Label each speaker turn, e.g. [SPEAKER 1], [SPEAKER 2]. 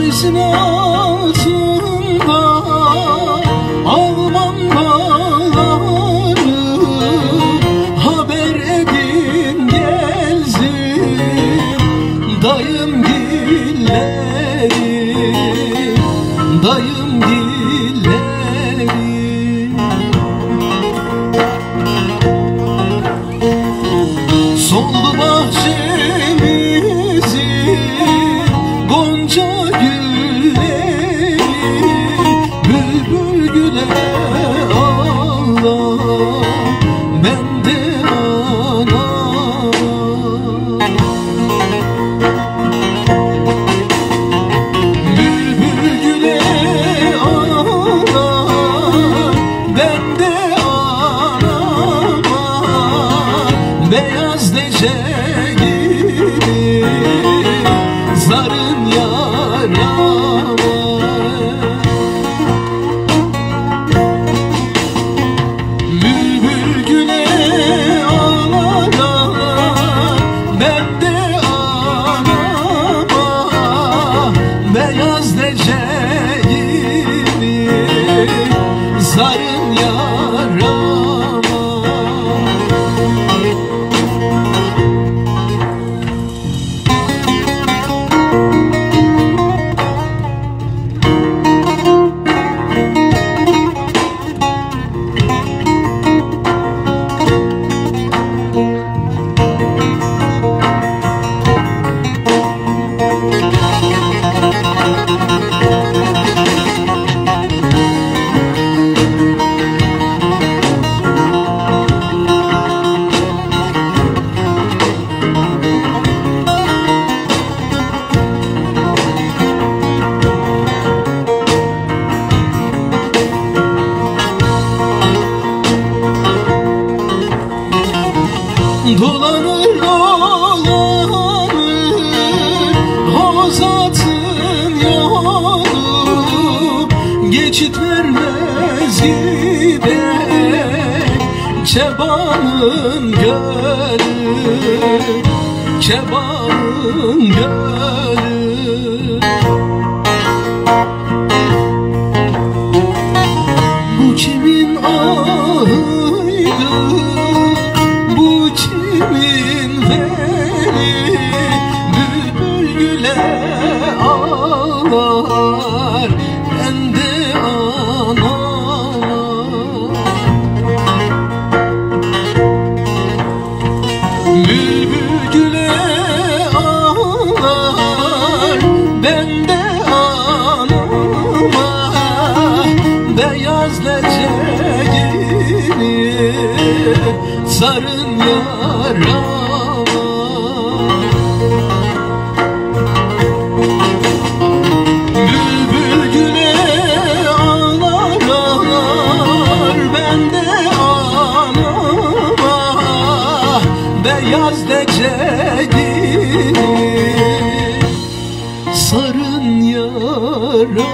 [SPEAKER 1] denizin altında Alman dağları, haber edin gelsin dayım gilleri, dayım gilleri. Soldu bahçemizin gonca gülleri, bülbül güle ağlar, ben de anam. Bülbül güle ağlar, ben de anama. Beyaz lece gibi zarın yarama. Bülbül güle ağlar ağlar, ben de anama. Beyaz lece gibi zarın yarama. Dolanır dolanır o zatın yolu, geçit vermez gider Kebanın gölü, Kebanın gölü. Bu kimin ahıydı, bu kimin veli, bülbül güle ağlar, ben de anama. Bülbül güle ağlar, ben de anama. Beyaz lece gibi sarın yarama. Bülbül güle ağlar ağlar, ben de anama. Beyaz lece gibi sarın yarama.